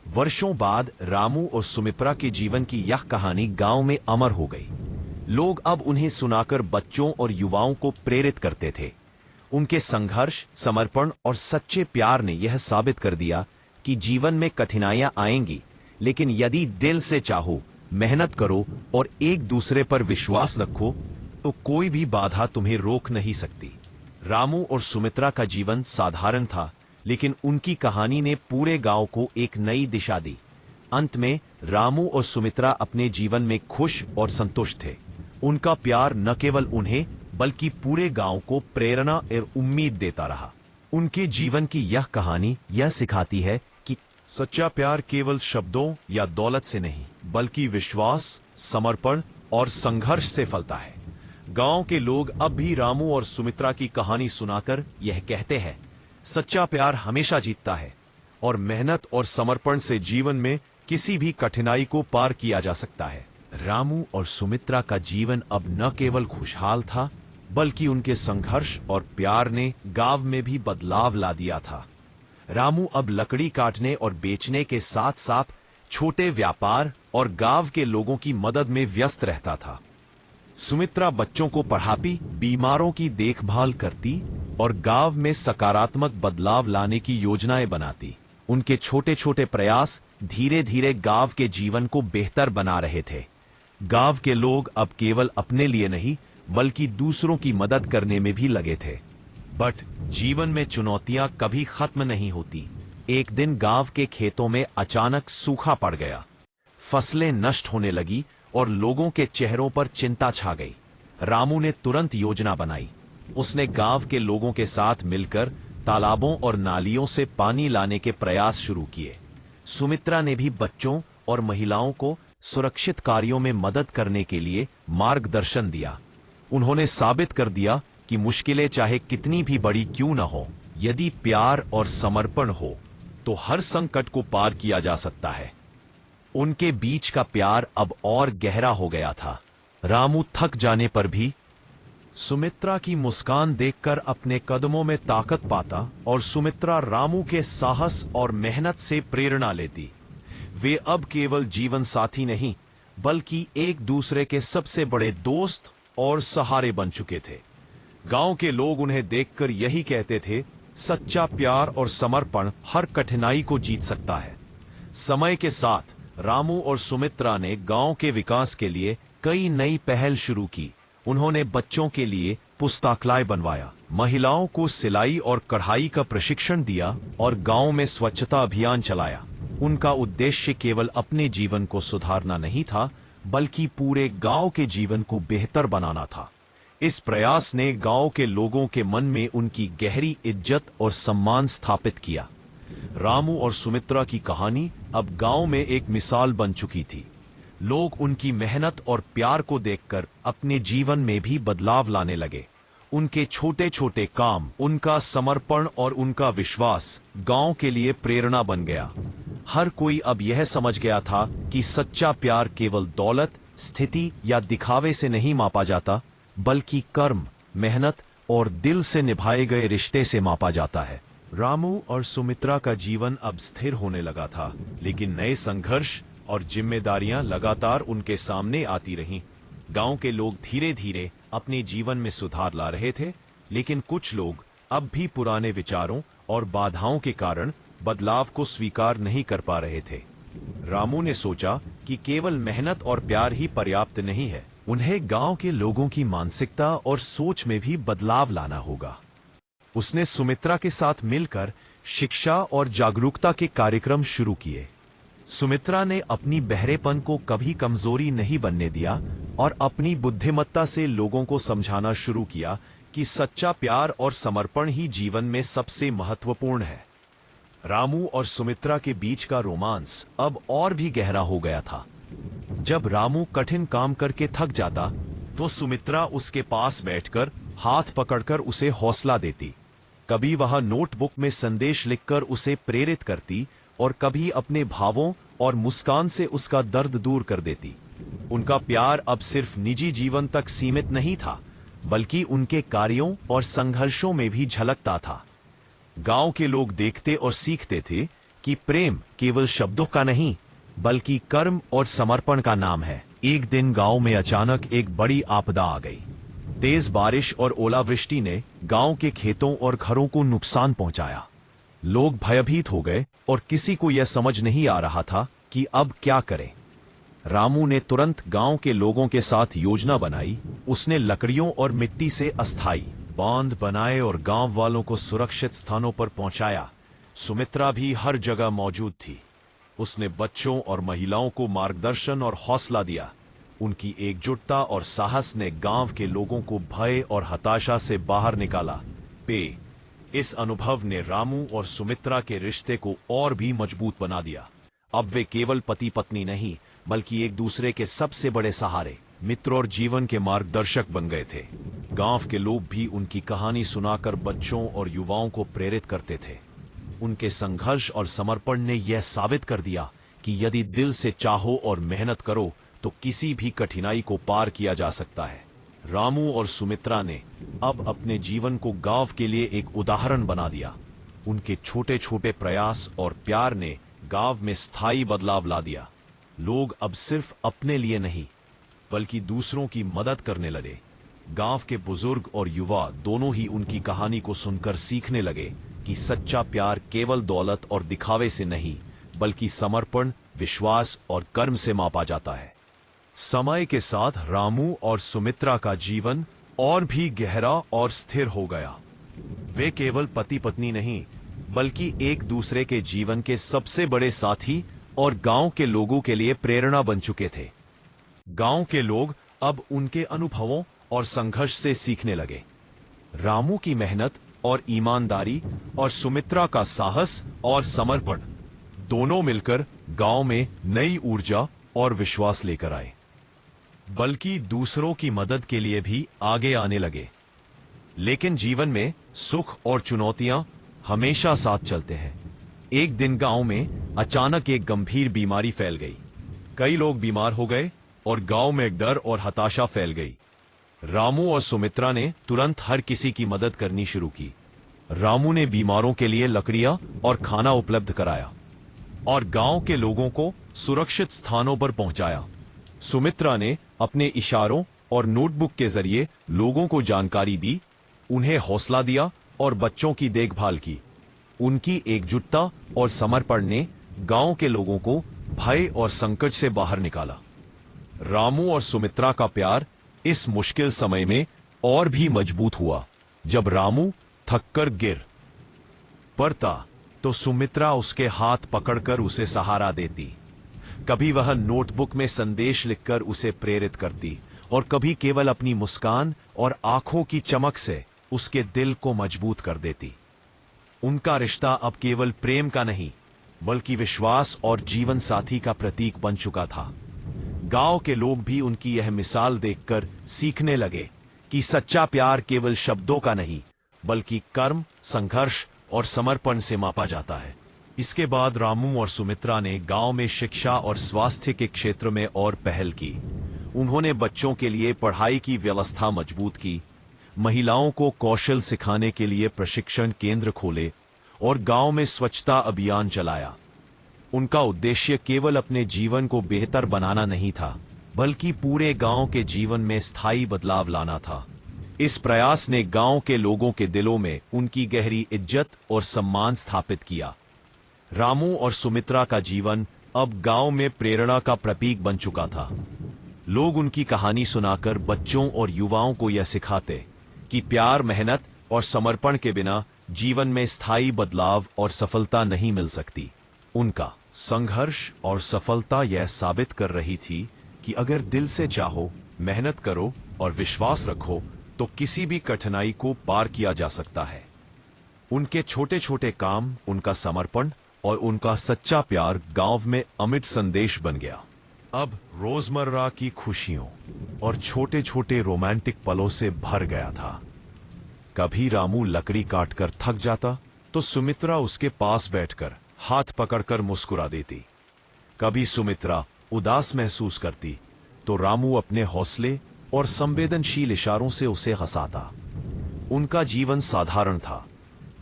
वर्षों बाद रामू और सुमित्रा के जीवन की यह कहानी गांव में अमर हो गई। लोग अब उन्हें सुनाकर बच्चों और युवाओं को प्रेरित करते थे। उनके संघर्ष, समर्पण और सच्चे प्यार ने यह साबित कर दिया कि जीवन में कठिनाइयां आएंगी, लेकिन यदि दिल से चाहो, मेहनत करो और एक दूसरे पर विश्वास रखो तो कोई भी बाधा तुम्हें रोक नहीं सकती। रामू और सुमित्रा का जीवन साधारण था, लेकिन उनकी कहानी ने पूरे गांव को एक नई दिशा दी। अंत में रामू और सुमित्रा अपने जीवन में खुश और संतुष्ट थे। उनका प्यार न केवल उन्हें बल्कि पूरे गांव को प्रेरणा और उम्मीद देता रहा। उनके जीवन की यह कहानी यह सिखाती है कि सच्चा प्यार केवल शब्दों या दौलत से नहीं, बल्कि विश्वास, समर्पण और संघर्ष से फलता है। गांव के लोग अब भी रामू और सुमित्रा की कहानी सुनाकर यह कहते हैं, सच्चा प्यार हमेशा जीतता है और मेहनत और समर्पण से जीवन में किसी भी कठिनाई को पार किया जा सकता है। रामू और सुमित्रा का जीवन अब न केवल खुशहाल था, बल्कि उनके संघर्ष और प्यार ने गांव में भी बदलाव ला दिया था। रामू अब लकड़ी काटने और बेचने के साथ साथ छोटे व्यापार और गांव के लोगों की मदद में व्यस्त रहता था। सुमित्रा बच्चों को पढ़ाती, बीमारों की देखभाल करती और गांव में सकारात्मक बदलाव लाने की योजनाएं बनाती। उनके छोटे छोटे प्रयास धीरे धीरे गांव के जीवन को बेहतर बना रहे थे। गांव के लोग अब केवल अपने लिए नहीं बल्कि दूसरों की मदद करने में भी लगे थे। बट जीवन में चुनौतियां कभी खत्म नहीं होती। एक दिन गांव के खेतों में अचानक सूखा पड़ गया। फसलें नष्ट होने लगी और लोगों के चेहरों पर चिंता छा गई। रामू ने तुरंत योजना बनाई। उसने गांव के लोगों के साथ मिलकर तालाबों और नालियों से पानी लाने के प्रयास शुरू किए। सुमित्रा ने भी बच्चों और महिलाओं को सुरक्षित कार्यों में मदद करने के लिए मार्गदर्शन दिया। उन्होंने साबित कर दिया कि मुश्किलें चाहे कितनी भी बड़ी क्यों न हो, यदि प्यार और समर्पण हो तो हर संकट को पार किया जा सकता है। उनके बीच का प्यार अब और गहरा हो गया था। रामू थक जाने पर भी सुमित्रा की मुस्कान देखकर अपने कदमों में ताकत पाता और सुमित्रा रामू के साहस और मेहनत से प्रेरणा लेती। वे अब केवल जीवन साथी नहीं बल्कि एक दूसरे के सबसे बड़े दोस्त और सहारे बन चुके थे। गांव के लोग उन्हें देखकर यही कहते थे, सच्चा प्यार और समर्पण हर कठिनाई को जीत सकता है। समय के साथ रामू और सुमित्रा ने गांव के विकास के लिए कई नई पहल शुरू की। उन्होंने बच्चों के लिए पुस्तकालय बनवाया, महिलाओं को सिलाई और कढ़ाई का प्रशिक्षण दिया और गांव में स्वच्छता अभियान चलाया। उनका उद्देश्य केवल अपने जीवन को सुधारना नहीं था बल्कि पूरे गांव के जीवन को बेहतर बनाना था। इस प्रयास ने गांव के लोगों के मन में उनकी गहरी इज्जत और सम्मान स्थापित किया। रामू और सुमित्रा की कहानी अब गांव में एक मिसाल बन चुकी थी। लोग उनकी मेहनत और प्यार को देखकर अपने जीवन में भी बदलाव लाने लगे। उनके छोटे छोटे काम, उनका समर्पण और उनका विश्वास गांव के लिए प्रेरणा बन गया। हर कोई अब यह समझ गया था कि सच्चा प्यार केवल दौलत, स्थिति या दिखावे से नहीं मापा जाता बल्कि कर्म, मेहनत और दिल से निभाए गए रिश्ते से मापा जाता है। रामू और सुमित्रा का जीवन अब स्थिर होने लगा था, लेकिन नए संघर्ष और जिम्मेदारियां लगातार उनके सामने आती रहीं। गांव के लोग धीरे धीरे अपने जीवन में सुधार ला रहे थे, लेकिन कुछ लोग अब भी पुराने विचारों और बाधाओं के कारण बदलाव को स्वीकार नहीं कर पा रहे थे। रामू ने सोचा कि केवल मेहनत और प्यार ही पर्याप्त नहीं है, उन्हें गांव के लोगों की मानसिकता और सोच में भी बदलाव लाना होगा। उसने सुमित्रा के साथ मिलकर शिक्षा और जागरूकता के कार्यक्रम शुरू किए। सुमित्रा ने अपनी बहरेपन को कभी कमजोरी नहीं बनने दिया और अपनी बुद्धिमत्ता से लोगों को समझाना शुरू किया कि सच्चा प्यार और समर्पण ही जीवन में सबसे महत्वपूर्ण है। रामू और सुमित्रा के बीच का रोमांस अब और भी गहरा हो गया था। जब रामू कठिन काम करके थक जाता तो सुमित्रा उसके पास बैठकर हाथ पकड़कर उसे हौसला देती। कभी वह नोटबुक में संदेश लिखकर उसे प्रेरित करती और कभी अपने भावों और मुस्कान से उसका दर्द दूर कर देती। उनका प्यार अब सिर्फ निजी जीवन तक सीमित नहीं था बल्कि उनके कार्यों और संघर्षों में भी झलकता था। गांव के लोग देखते और सीखते थे कि प्रेम केवल शब्दों का नहीं बल्कि कर्म और समर्पण का नाम है। एक दिन गांव में अचानक एक बड़ी आपदा आ गई। तेज बारिश और ओलावृष्टि ने गांव के खेतों और घरों को नुकसान पहुंचाया। लोग भयभीत हो गए और किसी को यह समझ नहीं आ रहा था कि अब क्या करें। रामू ने तुरंत गांव के लोगों के साथ योजना बनाई। उसने लकड़ियों और मिट्टी से अस्थायी बांध बनाए और गांव वालों को सुरक्षित स्थानों पर पहुंचाया। सुमित्रा भी हर जगह मौजूद थी। उसने बच्चों और महिलाओं को मार्गदर्शन और हौसला दिया। उनकी एकजुटता और साहस ने गांव के लोगों को भय और हताशा से बाहर निकाला। इस अनुभव ने रामू और सुमित्रा के रिश्ते को और भी मजबूत बना दिया। अब वे केवल पति पत्नी नहीं बल्कि एक दूसरे के सबसे बड़े सहारे, मित्र और जीवन के मार्गदर्शक बन गए थे। गांव के लोग भी उनकी कहानी सुनाकर बच्चों और युवाओं को प्रेरित करते थे। उनके संघर्ष और समर्पण ने यह साबित कर दिया कि यदि दिल से चाहो और मेहनत करो तो किसी भी कठिनाई को पार किया जा सकता है। रामू और सुमित्रा ने अब अपने जीवन को गांव के लिए एक उदाहरण बना दिया। उनके छोटे छोटे प्रयास और प्यार ने गांव में स्थायी बदलाव ला दिया। लोग अब सिर्फ अपने लिए नहीं बल्कि दूसरों की मदद करने लगे। गांव के बुजुर्ग और युवा दोनों ही उनकी कहानी को सुनकर सीखने लगे कि सच्चा प्यार केवल दौलत और दिखावे से नहीं बल्कि समर्पण, विश्वास और कर्म से मापा जाता है। समय के साथ रामू और सुमित्रा का जीवन और भी गहरा और स्थिर हो गया। वे केवल पति पत्नी नहीं बल्कि एक दूसरे के जीवन के सबसे बड़े साथी और गांव के लोगों के लिए प्रेरणा बन चुके थे। गांव के लोग अब उनके अनुभवों और संघर्ष से सीखने लगे। रामू की मेहनत और ईमानदारी और सुमित्रा का साहस और समर्पण दोनों मिलकर गांव में नई ऊर्जा और विश्वास लेकर आए, बल्कि दूसरों की मदद के लिए भी आगे आने लगे। लेकिन जीवन में सुख और चुनौतियां हमेशा साथ चलते हैं। एक दिन गांव में अचानक एक गंभीर बीमारी फैल गई। कई लोग बीमार हो गए और गांव में डर और हताशा फैल गई। रामू और सुमित्रा ने तुरंत हर किसी की मदद करनी शुरू की। रामू ने बीमारों के लिए लकड़ियां और खाना उपलब्ध कराया और गांव के लोगों को सुरक्षित स्थानों पर पहुंचाया। सुमित्रा ने अपने इशारों और नोटबुक के जरिए लोगों को जानकारी दी, उन्हें हौसला दिया और बच्चों की देखभाल की। उनकी एकजुटता और समर्पण ने गांव के लोगों को भय और संकट से बाहर निकाला। रामू और सुमित्रा का प्यार इस मुश्किल समय में और भी मजबूत हुआ। जब रामू थककर गिर पड़ता तो सुमित्रा उसके हाथ पकड़कर उसे सहारा देती। कभी वह नोटबुक में संदेश लिखकर उसे प्रेरित करती और कभी केवल अपनी मुस्कान और आंखों की चमक से उसके दिल को मजबूत कर देती। उनका रिश्ता अब केवल प्रेम का नहीं बल्कि विश्वास और जीवन साथी का प्रतीक बन चुका था। गांव के लोग भी उनकी यह मिसाल देखकर सीखने लगे कि सच्चा प्यार केवल शब्दों का नहीं बल्कि कर्म, संघर्ष और समर्पण से मापा जाता है। इसके बाद रामू और सुमित्रा ने गांव में शिक्षा और स्वास्थ्य के क्षेत्र में और पहल की। उन्होंने बच्चों के लिए पढ़ाई की व्यवस्था मजबूत की, महिलाओं को कौशल सिखाने के लिए प्रशिक्षण केंद्र खोले और गांव में स्वच्छता अभियान चलाया। उनका उद्देश्य केवल अपने जीवन को बेहतर बनाना नहीं था बल्कि पूरे गांव के जीवन में स्थायी बदलाव लाना था। इस प्रयास ने गांव के लोगों के दिलों में उनकी गहरी इज्जत और सम्मान स्थापित किया। रामू और सुमित्रा का जीवन अब गांव में प्रेरणा का प्रतीक बन चुका था। लोग उनकी कहानी सुनाकर बच्चों और युवाओं को यह सिखाते कि प्यार, मेहनत और समर्पण के बिना जीवन में स्थायी बदलाव और सफलता नहीं मिल सकती। उनका संघर्ष और सफलता यह साबित कर रही थी कि अगर दिल से चाहो, मेहनत करो और विश्वास रखो तो किसी भी कठिनाई को पार किया जा सकता है। उनके छोटे छोटे काम, उनका समर्पण और उनका सच्चा प्यार गांव में अमिट संदेश बन गया। अब रोजमर्रा की खुशियों और छोटे छोटे रोमांटिक पलों से भर गया था। कभी रामू लकड़ी काटकर थक जाता तो सुमित्रा उसके पास बैठकर हाथ पकड़कर मुस्कुरा देती। कभी सुमित्रा उदास महसूस करती तो रामू अपने हौसले और संवेदनशील इशारों से उसे हंसाता। उनका जीवन साधारण था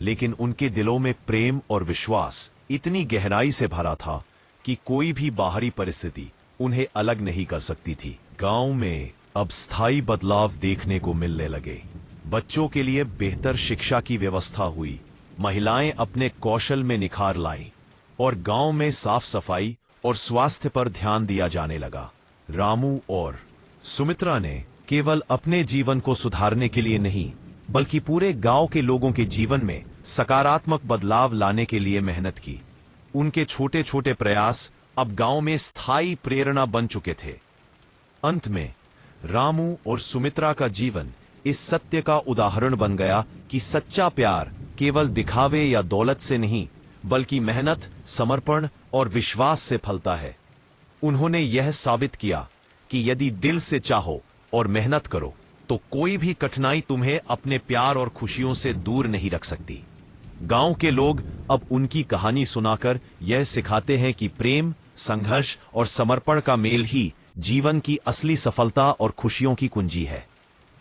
लेकिन उनके दिलों में प्रेम और विश्वास इतनी गहराई से भरा था कि कोई भी बाहरी परिस्थिति उन्हें अलग नहीं कर सकती थी। गांव में अब स्थायी बदलाव देखने को मिलने लगे। बच्चों के लिए बेहतर शिक्षा की व्यवस्था हुई, महिलाएं अपने कौशल में निखार लाईं और गांव में साफ सफाई और स्वास्थ्य पर ध्यान दिया जाने लगा। रामू और सुमित्रा ने केवल अपने जीवन को सुधारने के लिए नहीं बल्कि पूरे गांव के लोगों के जीवन में सकारात्मक बदलाव लाने के लिए मेहनत की। उनके छोटे छोटे प्रयास अब गांव में स्थायी प्रेरणा बन चुके थे। अंत में रामू और सुमित्रा का जीवन इस सत्य का उदाहरण बन गया कि सच्चा प्यार केवल दिखावे या दौलत से नहीं बल्कि मेहनत, समर्पण और विश्वास से फलता है। उन्होंने यह साबित किया कि यदि दिल से चाहो और मेहनत करो तो कोई भी कठिनाई तुम्हें अपने प्यार और खुशियों से दूर नहीं रख सकती। गांव के लोग अब उनकी कहानी सुनाकर यह सिखाते हैं कि प्रेम, संघर्ष और समर्पण का मेल ही जीवन की असली सफलता और खुशियों की कुंजी है।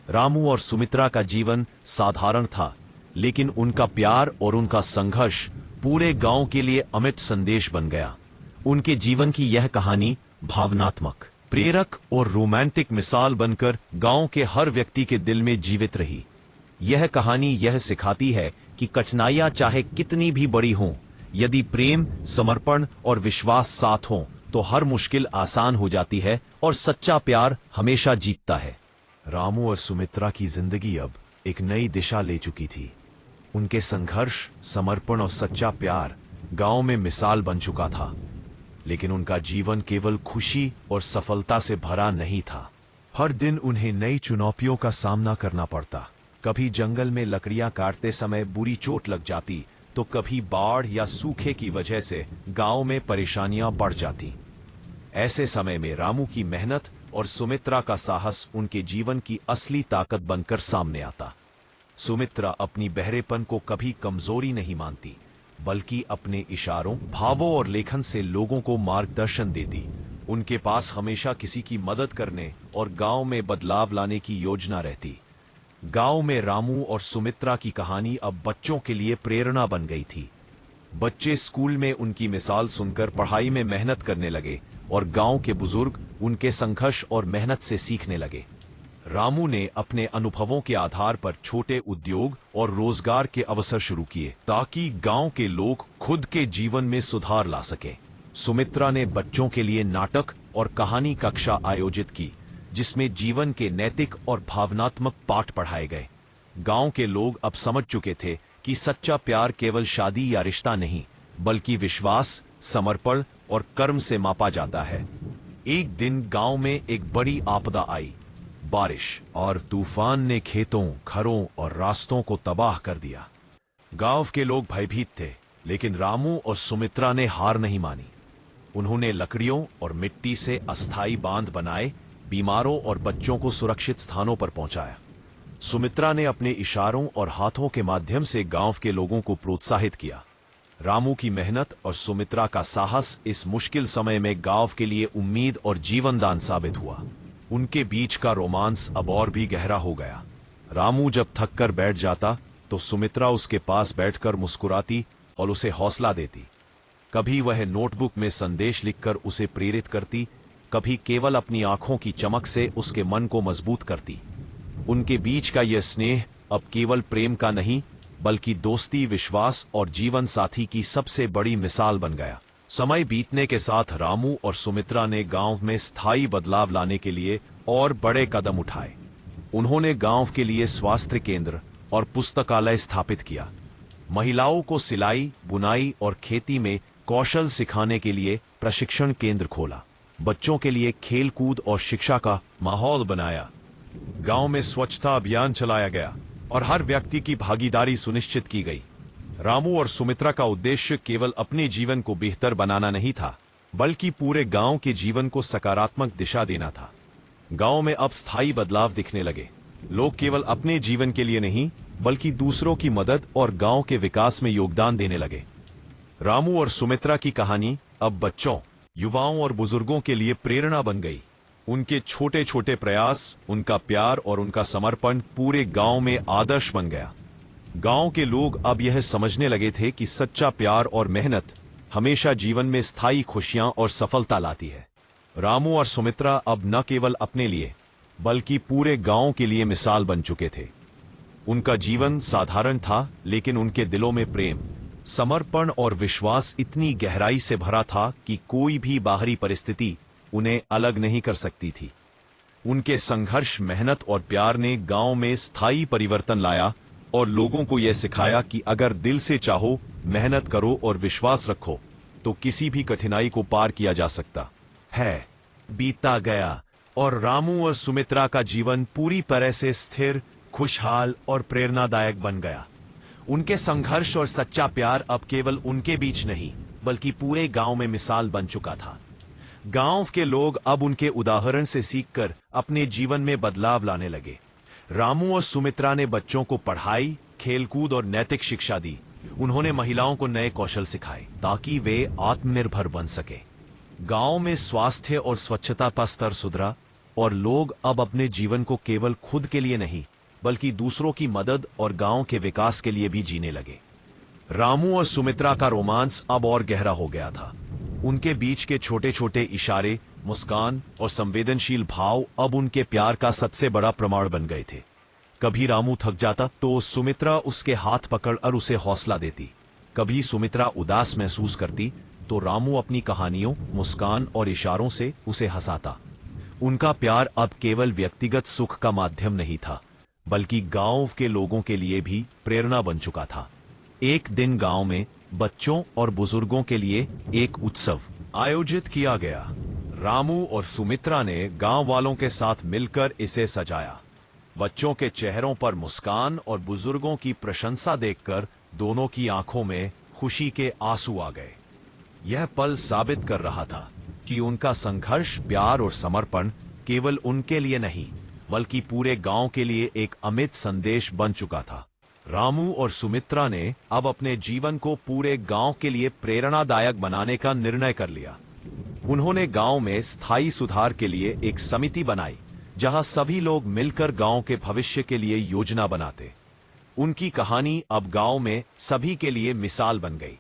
रामू और सुमित्रा का जीवन साधारण था लेकिन उनका प्यार और उनका संघर्ष पूरे गांव के लिए अमिट संदेश बन गया। उनके जीवन की यह कहानी भावनात्मक, प्रेरक और रोमांटिक मिसाल बनकर गांव के हर व्यक्ति के दिल में जीवित रही। यह कहानी यह सिखाती है कि कठिनाइयां चाहे कितनी भी बड़ी हों, यदि प्रेम, समर्पण और विश्वास साथ हों तो हर मुश्किल आसान हो जाती है और सच्चा प्यार हमेशा जीतता है। रामू और सुमित्रा की जिंदगी अब एक नई दिशा ले चुकी थी। उनके संघर्ष, समर्पण और सच्चा प्यार गांव में मिसाल बन चुका था, लेकिन उनका जीवन केवल खुशी और सफलता से भरा नहीं था। हर दिन उन्हें नई चुनौतियों का सामना करना पड़ता। कभी जंगल में लकड़ियां काटते समय बुरी चोट लग जाती, तो कभी बाढ़ या सूखे की वजह से गांव में परेशानियां बढ़ जाती। ऐसे समय में रामू की मेहनत और सुमित्रा का साहस उनके जीवन की असली ताकत बनकर सामने आता। सुमित्रा अपनी बहरेपन को कभी कमजोरी नहीं मानती, बल्कि अपने इशारों, भावों और लेखन से लोगों को मार्गदर्शन देती। उनके पास हमेशा किसी की मदद करने और गांव में बदलाव लाने की योजना रहती। गांव में रामू और सुमित्रा की कहानी अब बच्चों के लिए प्रेरणा बन गई थी। बच्चे स्कूल में उनकी मिसाल सुनकर पढ़ाई में मेहनत करने लगे और गांव के बुजुर्ग उनके संघर्ष और मेहनत से सीखने लगे। रामू ने अपने अनुभवों के आधार पर छोटे उद्योग और रोजगार के अवसर शुरू किए ताकि गांव के लोग खुद के जीवन में सुधार ला सके। सुमित्रा ने बच्चों के लिए नाटक और कहानी कक्षा आयोजित की, जिसमें जीवन के नैतिक और भावनात्मक पाठ पढ़ाए गए। गांव के लोग अब समझ चुके थे कि सच्चा प्यार केवल शादी या रिश्ता नहीं, बल्कि विश्वास, समर्पण और कर्म से मापा जाता है। एक दिन गांव में एक बड़ी आपदा आई। बारिश और तूफान ने खेतों, घरों और रास्तों को तबाह कर दिया। गांव के लोग भयभीत थे, लेकिन रामू और सुमित्रा ने हार नहीं मानी। उन्होंने लकड़ियों और मिट्टी से अस्थायी बांध बनाए, बीमारों और बच्चों को सुरक्षित स्थानों पर पहुंचाया। सुमित्रा ने अपने इशारों और हाथों के माध्यम से गांव के लोगों को प्रोत्साहित किया। रामू की मेहनत और सुमित्रा का साहस इस मुश्किल समय में गांव के लिए उम्मीद और जीवनदान साबित हुआ। उनके बीच का रोमांस अब और भी गहरा हो गया। रामू जब थक कर बैठ जाता तो सुमित्रा उसके पास बैठकर मुस्कुराती और उसे हौसला देती। कभी वह नोटबुक में संदेश लिखकर उसे प्रेरित करती, कभी केवल अपनी आंखों की चमक से उसके मन को मजबूत करती। उनके बीच का यह स्नेह अब केवल प्रेम का नहीं, बल्कि दोस्ती, विश्वास और जीवन साथी की सबसे बड़ी मिसाल बन गया। समय बीतने के साथ रामू और सुमित्रा ने गांव में स्थायी बदलाव लाने के लिए और बड़े कदम उठाए। उन्होंने गांव के लिए स्वास्थ्य केंद्र और पुस्तकालय स्थापित किया। महिलाओं को सिलाई, बुनाई और खेती में कौशल सिखाने के लिए प्रशिक्षण केंद्र खोला। बच्चों के लिए खेल कूद और शिक्षा का माहौल बनाया। गांव में स्वच्छता अभियान चलाया गया और हर व्यक्ति की भागीदारी सुनिश्चित की गई। रामू और सुमित्रा का उद्देश्य केवल अपने जीवन को बेहतर बनाना नहीं था, बल्कि पूरे गांव के जीवन को सकारात्मक दिशा देना था। गांव में अब स्थायी बदलाव दिखने लगे। लोग केवल अपने जीवन के लिए नहीं, बल्कि दूसरों की मदद और गांव के विकास में योगदान देने लगे। रामू और सुमित्रा की कहानी अब बच्चों, युवाओं और बुजुर्गों के लिए प्रेरणा बन गई। उनके छोटे छोटे प्रयास, उनका प्यार और उनका समर्पण पूरे गांव में आदर्श बन गया। गांव के लोग अब यह समझने लगे थे कि सच्चा प्यार और मेहनत हमेशा जीवन में स्थायी खुशियां और सफलता लाती है। रामू और सुमित्रा अब न केवल अपने लिए, बल्कि पूरे गांव के लिए मिसाल बन चुके थे। उनका जीवन साधारण था, लेकिन उनके दिलों में प्रेम, समर्पण और विश्वास इतनी गहराई से भरा था कि कोई भी बाहरी परिस्थिति उन्हें अलग नहीं कर सकती थी। उनके संघर्ष, मेहनत और प्यार ने गांव में स्थायी परिवर्तन लाया और लोगों को यह सिखाया कि अगर दिल से चाहो, मेहनत करो और विश्वास रखो, तो किसी भी कठिनाई को पार किया जा सकता है। बीता गया और रामू और सुमित्रा का जीवन पूरी तरह से स्थिर, खुशहाल और प्रेरणादायक बन गया। उनके संघर्ष और सच्चा प्यार अब केवल उनके बीच नहीं, बल्कि पूरे गांव में मिसाल बन चुका था। गांव के लोग अब उनके उदाहरण से सीखकर अपने जीवन में बदलाव लाने लगे। रामू और सुमित्रा ने बच्चों को पढ़ाई, खेलकूद और नैतिक शिक्षा दी। उन्होंने महिलाओं को नए कौशल सिखाए ताकि वे आत्मनिर्भर बन सके। गांव में स्वास्थ्य और स्वच्छता का स्तर सुधरा और लोग अब अपने जीवन को केवल खुद के लिए नहीं, बल्कि दूसरों की मदद और गांव के विकास के लिए भी जीने लगे। रामू और सुमित्रा का रोमांस अब और गहरा हो गया था। उनके बीच के छोटे छोटे इशारे, मुस्कान और संवेदनशील भाव अब उनके प्यार का सबसे बड़ा प्रमाण बन गए थे। कभी रामू थक जाता तो सुमित्रा उसके हाथ पकड़कर उसे हौसला देती। कभी सुमित्रा उदास महसूस करती तो रामू अपनी कहानियों, मुस्कान और इशारों से उसे हंसाता। उनका प्यार अब केवल व्यक्तिगत सुख का माध्यम नहीं था, बल्कि गांव के लोगों के लिए भी प्रेरणा बन चुका था। एक दिन गांव में बच्चों और बुजुर्गों के लिए एक उत्सव आयोजित किया गया। रामू और सुमित्रा ने गांव वालों के साथ मिलकर इसे सजाया। बच्चों के चेहरों पर मुस्कान और बुजुर्गों की प्रशंसा देखकर दोनों की आंखों में खुशी के आंसू आ गए। यह पल साबित कर रहा था कि उनका संघर्ष, प्यार और समर्पण केवल उनके लिए नहीं, बल्कि पूरे गांव के लिए एक अमिट संदेश बन चुका था। रामू और सुमित्रा ने अब अपने जीवन को पूरे गांव के लिए प्रेरणादायक बनाने का निर्णय कर लिया। उन्होंने गांव में स्थायी सुधार के लिए एक समिति बनाई, जहां सभी लोग मिलकर गांव के भविष्य के लिए योजना बनाते। उनकी कहानी अब गांव में सभी के लिए मिसाल बन गई।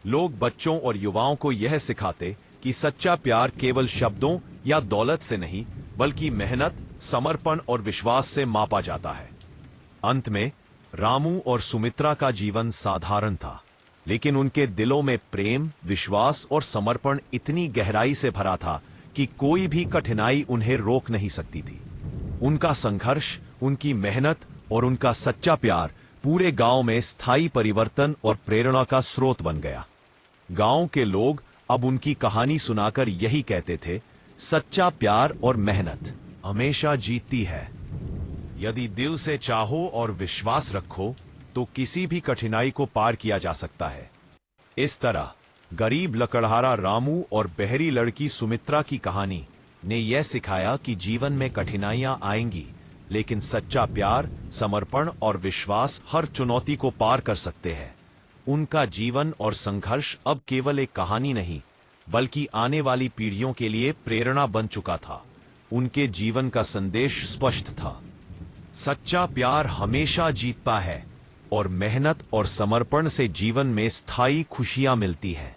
लोग बच्चों और युवाओं को यह सिखाते कि सच्चा प्यार केवल शब्दों या दौलत से नहीं, बल्कि मेहनत, समर्पण और विश्वास से मापा जाता है। अंत में रामू और सुमित्रा का जीवन साधारण था, लेकिन उनके दिलों में प्रेम, विश्वास और समर्पण इतनी गहराई से भरा था कि कोई भी कठिनाई उन्हें रोक नहीं सकती थी। उनका संघर्ष, उनकी मेहनत और उनका सच्चा प्यार पूरे गांव में स्थायी परिवर्तन और प्रेरणा का स्रोत बन गया। गांव के लोग अब उनकी कहानी सुनाकर यही कहते थे, सच्चा प्यार और मेहनत हमेशा जीतती है। यदि दिल से चाहो और विश्वास रखो तो किसी भी कठिनाई को पार किया जा सकता है। इस तरह गरीब लकड़हारा रामू और बहरी लड़की सुमित्रा की कहानी ने यह सिखाया कि जीवन में कठिनाइयां आएंगी, लेकिन सच्चा प्यार, समर्पण और विश्वास हर चुनौती को पार कर सकते हैं। उनका जीवन और संघर्ष अब केवल एक कहानी नहीं, बल्कि आने वाली पीढ़ियों के लिए प्रेरणा बन चुका था। उनके जीवन का संदेश स्पष्ट था, सच्चा प्यार हमेशा जीतता है और मेहनत और समर्पण से जीवन में स्थायी खुशियां मिलती हैं।